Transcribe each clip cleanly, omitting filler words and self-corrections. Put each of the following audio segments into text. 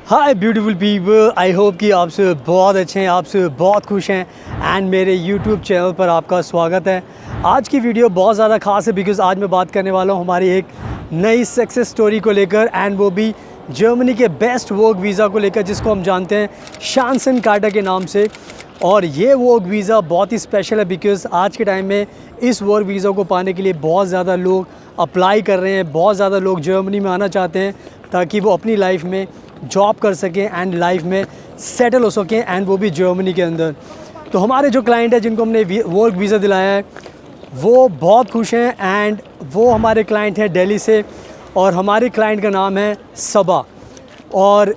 Hi beautiful people, I hope कि आप सब बहुत अच्छे हैं, आप सब बहुत खुश हैं एंड मेरे यूट्यूब चैनल पर आपका स्वागत है। आज की वीडियो बहुत ज़्यादा ख़ास है बिकॉज़ आज मैं बात करने वाला हूँ हमारी एक नई सक्सेस स्टोरी को लेकर एंड वो भी जर्मनी के बेस्ट वर्क वीज़ा को लेकर, जिसको हम जानते हैं शांसेनकार्टे के नाम से। और ये वर्क वीज़ा बहुत ही स्पेशल है बिकॉज़ आज के टाइम में इस वर्क वीज़ा को पाने के लिए बहुत ज़्यादा लोग अप्लाई कर रहे हैं, बहुत ज़्यादा लोग जर्मनी में आना चाहते हैं ताकि वो अपनी लाइफ में जॉब कर सकें एंड लाइफ में सेटल हो सकें एंड वो भी जर्मनी के अंदर। तो हमारे जो क्लाइंट है जिनको हमने वर्क वीज़ा दिलाया है वो बहुत खुश हैं एंड वो हमारे क्लाइंट हैं दिल्ली से और हमारे क्लाइंट का नाम है सबा। और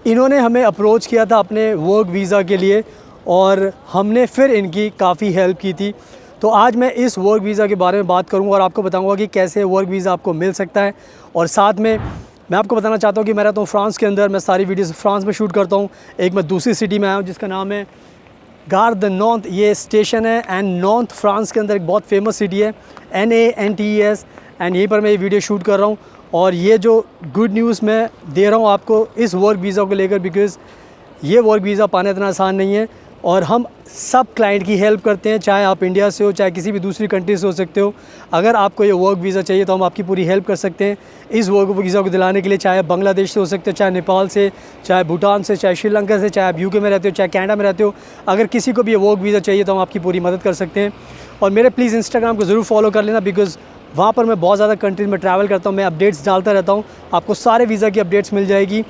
इन्होंने हमें अप्रोच किया था अपने वर्क वीज़ा के लिए और हमने फिर इनकी काफ़ी हेल्प की थी। तो आज मैं इस वर्क वीज़ा के बारे में बात करूँगा और आपको बताऊँगा कि कैसे वर्क वीज़ा आपको मिल सकता है। और साथ में मैं आपको बताना चाहता हूँ कि मैं रहता हूँ फ्रांस के अंदर, मैं सारी वीडियोस फ्रांस में शूट करता हूँ। एक मैं दूसरी सिटी में आया हूँ जिसका नाम है गार द नॉर्थ, ये स्टेशन है एंड नॉर्थ फ्रांस के अंदर एक बहुत फेमस सिटी है NANTES एंड यहीं पर मैं ये वीडियो शूट कर रहा हूँ। और ये जो गुड न्यूज़ मैं दे रहा हूँ आपको इस वर्क वीज़ा को लेकर बिकॉज़ ये वर्क वीज़ा पाना इतना आसान नहीं है और हम सब क्लाइंट की हेल्प करते हैं, चाहे आप इंडिया से हो चाहे किसी भी दूसरी कंट्री से हो सकते हो। अगर आपको ये वर्क वीज़ा चाहिए तो हम आपकी पूरी हेल्प कर सकते हैं इस वर्क वीज़ा को दिलाने के लिए। चाहे बांग्लादेश से हो सकते हो, चाहे नेपाल से, चाहे भूटान से, चाहे श्रीलंका से, चाहे आप UK में रहते हो, चाहे कनाडा में रहते हो। अगर किसी को भी ये वर्क वीज़ा चाहिए तो हम आपकी पूरी मदद कर सकते हैं। और मेरे प्लीज़ इंस्टाग्राम को ज़रूर फॉलो कर लेना बिकॉज़ वहाँ पर मैं बहुत ज़्यादा कंट्रीज़ में ट्रैवल करता हूँ, मैं अपडेट्स डालता रहता हूँ, आपको सारे वीज़ा की अपडेट्स मिल जाएगी।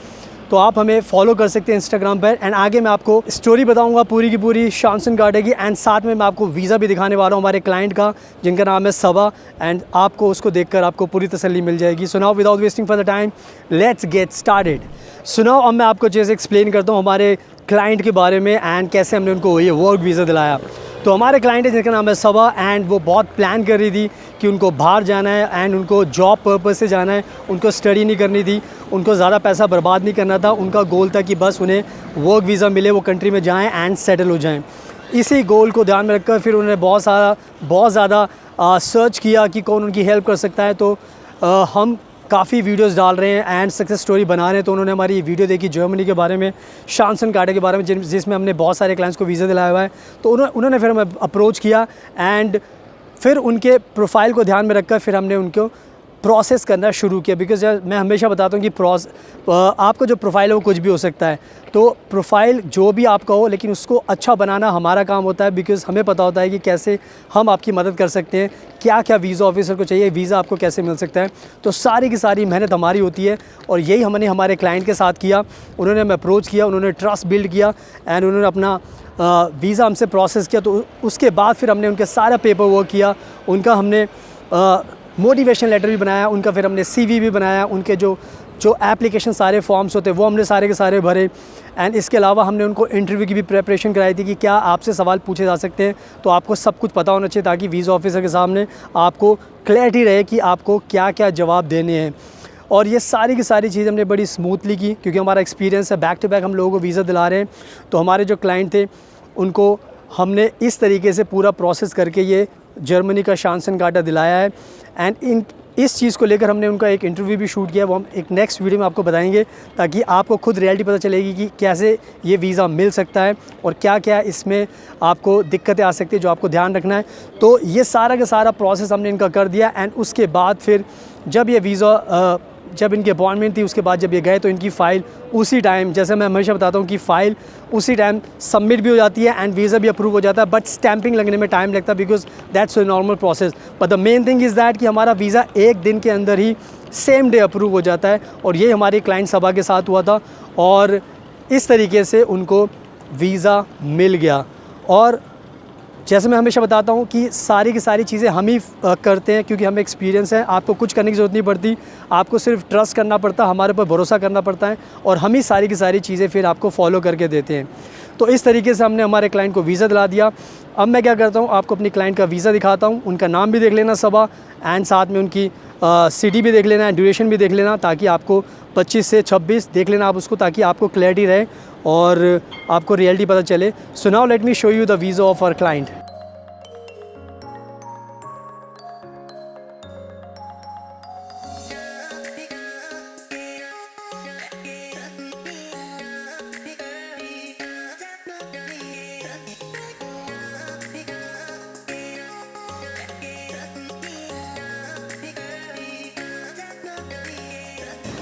तो आप हमें फॉलो कर सकते हैं इंस्टाग्राम पर एंड आगे मैं आपको स्टोरी बताऊंगा पूरी की पूरी शांसेनकार्टे की एंड साथ में मैं आपको वीज़ा भी दिखाने वाला हूँ हमारे क्लाइंट का जिनका नाम है सबा एंड आपको उसको देखकर आपको पूरी तसल्ली मिल जाएगी। So now without wasting for the time let's get started. सुनाओ अब मैं आपको चीज़ एक्सप्लेन करता हूँ हमारे क्लाइंट के बारे में एंड कैसे हमने उनको ये वर्क वीज़ा दिलाया। तो हमारे क्लाइंट है जिनका नाम है सबा एंड वो बहुत प्लान कर रही थी कि उनको बाहर जाना है एंड उनको जॉब पर्पस से जाना है, उनको स्टडी नहीं करनी थी, उनको ज़्यादा पैसा बर्बाद नहीं करना था। उनका गोल था कि बस उन्हें वर्क वीज़ा मिले, वो कंट्री में जाएं एंड सेटल हो जाएं। इसी गोल को ध्यान में रखकर फिर उन्होंने बहुत ज़्यादा सर्च किया कि कौन उनकी हेल्प कर सकता है। तो हम काफ़ी वीडियोस डाल रहे हैं एंड सक्सेस स्टोरी बना रहे हैं। तो उन्होंने हमारी वीडियो देखी जर्मनी के बारे में, शांसेनकार्टे के बारे में, जिसमें हमने बहुत सारे क्लाइंट्स को वीज़ा दिलाया हुआ है। तो उन्होंने फिर हमें अप्रोच किया एंड फिर उनके प्रोफाइल को ध्यान में रखकर फिर हमने उनको प्रोसेस करना शुरू किया बिकॉज़ मैं हमेशा बताता हूँ कि आपका जो प्रोफाइल है वो कुछ भी हो सकता है। तो प्रोफाइल जो भी आपका हो लेकिन उसको अच्छा बनाना हमारा काम होता है बिकॉज़ हमें पता होता है कि कैसे हम आपकी मदद कर सकते हैं, क्या क्या वीज़ा ऑफिसर को चाहिए, वीज़ा आपको कैसे मिल सकता है। तो सारी की सारी मेहनत हमारी होती है और यही हमने हमारे क्लाइंट के साथ किया। उन्होंने हमें अप्रोच किया, उन्होंने ट्रस्ट बिल्ड किया एंड उन्होंने अपना वीज़ा हमसे प्रोसेस किया। तो उसके बाद फिर हमने उनके सारा पेपर वर्क किया, उनका हमने मोटिवेशन लेटर भी बनाया, उनका फिर हमने CV भी बनाया, उनके जो एप्लीकेशन सारे फॉर्म्स होते हैं वो हमने सारे के सारे भरे एंड इसके अलावा हमने उनको इंटरव्यू की भी प्रिपरेशन कराई थी कि क्या आपसे सवाल पूछे जा सकते हैं। तो आपको सब कुछ पता होना चाहिए ताकि वीज़ा ऑफिसर के सामने आपको क्लैरिटी रहे कि आपको क्या क्या जवाब देने हैं। और ये सारी की सारी चीज़ हमने बड़ी स्मूथली की क्योंकि हमारा एक्सपीरियंस है, बैक टू बैक हम लोगों को वीज़ा दिला रहे हैं। तो हमारे जो क्लाइंट थे उनको हमने इस तरीके से पूरा प्रोसेस करके ये जर्मनी का शांसेनकार्टे दिलाया है एंड इस चीज़ को लेकर हमने उनका एक इंटरव्यू भी शूट किया, वो हम एक नेक्स्ट वीडियो में आपको बताएंगे ताकि आपको खुद रियलिटी पता चलेगी कि कैसे ये वीज़ा मिल सकता है और क्या क्या इसमें आपको दिक्कतें आ सकती है जो आपको ध्यान रखना है। तो ये सारा का सारा प्रोसेस हमने इनका कर दिया एंड उसके बाद फिर जब ये वीज़ा जब इनकी अपॉइंटमेंट थी उसके बाद जब ये गए तो इनकी फ़ाइल उसी टाइम, जैसे मैं हमेशा बताता हूँ कि फ़ाइल उसी टाइम सबमिट भी हो जाती है एंड वीज़ा भी अप्रूव हो जाता है, बट स्टैंपिंग लगने में टाइम लगता है because that's a normal process. But the main thing is that कि हमारा वीज़ा एक दिन के अंदर ही सेम डे अप्रूव हो जाता है और ये हमारे क्लाइंट सबा के साथ हुआ था और इस तरीके से उनको वीज़ा मिल गया। और जैसे मैं हमेशा बताता हूँ कि सारी की सारी चीज़ें हम ही करते हैं, क्योंकि हमें एक्सपीरियंस है। आपको कुछ करने की ज़रूरत नहीं पड़ती, आपको सिर्फ ट्रस्ट करना पड़ता है, हमारे ऊपर भरोसा करना पड़ता है, और हम ही सारी की सारी चीज़ें फिर आपको फॉलो करके देते हैं। तो इस तरीके से हमने हमारे क्लाइंट को वीज़ा दिला दिया। अब मैं क्या करता हूँ, आपको अपनी क्लाइंट का वीज़ा दिखाता हूँ, उनका नाम भी देख लेना सबा, एंड साथ में उनकी सिटी भी देख लेना, ड्यूरेशन भी देख लेना, ताकि आपको 25 से 26 देख लेना आप उसको, ताकि आपको क्लैरिटी रहे और आपको रियलिटी पता चले। So now let me show you the visa of our client.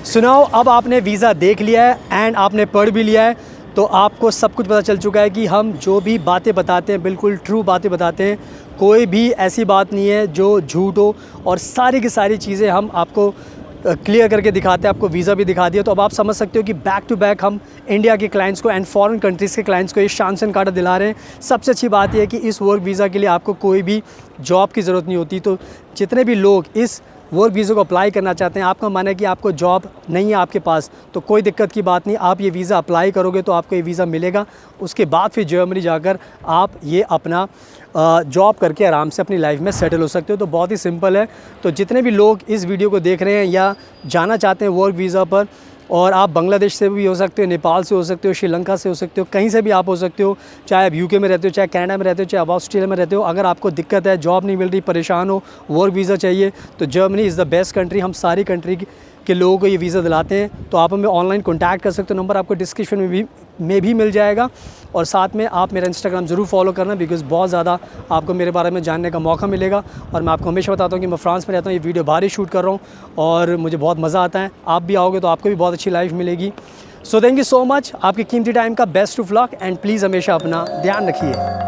सुनाओ, अब आपने वीज़ा देख लिया है एंड आपने पढ़ भी लिया है, तो आपको सब कुछ पता चल चुका है कि हम जो भी बातें बताते हैं बिल्कुल ट्रू बातें बताते हैं। कोई भी ऐसी बात नहीं है जो झूठ हो, और सारी की सारी चीज़ें हम आपको क्लियर करके दिखाते हैं। आपको वीज़ा भी दिखा दिया, तो अब आप समझ सकते हो कि बैक टू बैक हम इंडिया के क्लाइंट्स को एंड फॉरेन कंट्रीज़ के क्लाइंट्स को ये शानसन-कार्ड दिला रहे हैं। सबसे अच्छी बात यह है कि इस वर्क वीज़ा के लिए आपको कोई भी जॉब की ज़रूरत नहीं होती। तो जितने भी लोग इस वर्क वीज़ा को अप्लाई करना चाहते हैं, आपका मानना है कि आपको जॉब नहीं है आपके पास, तो कोई दिक्कत की बात नहीं, आप ये वीज़ा अप्लाई करोगे तो आपको ये वीज़ा मिलेगा। उसके बाद फिर जर्मनी जाकर आप ये अपना जॉब करके आराम से अपनी लाइफ में सेटल हो सकते हो। तो बहुत ही सिंपल है। तो जितने भी लोग इस वीडियो को देख रहे हैं या जाना चाहते हैं वर्क वीज़ा पर, और आप बांग्लादेश से भी हो सकते हो, नेपाल से हो सकते हो, श्रीलंका से हो सकते हो, कहीं से भी आप हो सकते हो, चाहे आप यूके में रहते हो, चाहे कनाडा में रहते हो, चाहे आप ऑस्ट्रेलिया में रहते हो। अगर आपको दिक्कत है, जॉब नहीं मिल रही, परेशान हो, वर्क वीज़ा चाहिए, तो Germany is the best country. हम सारी कंट्री के लोगों को ये वीज़ा दिलाते हैं। तो आप हमें ऑनलाइन कॉन्टैक्ट कर सकते हो, नंबर आपको डिस्क्रिप्शन में भी मिल जाएगा। और साथ में आप मेरा इंस्टाग्राम ज़रूर फॉलो करना, बिकॉज़ बहुत ज़्यादा आपको मेरे बारे में जानने का मौका मिलेगा। और मैं आपको हमेशा बताता हूँ कि मैं फ्रांस में रहता हूँ, ये वीडियो बाहर ही शूट कर रहा हूँ और मुझे बहुत मज़ा आता है। आप भी आओगे तो आपको भी बहुत अच्छी लाइफ मिलेगी। So thank you so much, आपके कीमती टाइम का best of luck, and please हमेशा अपना ध्यान रखिए।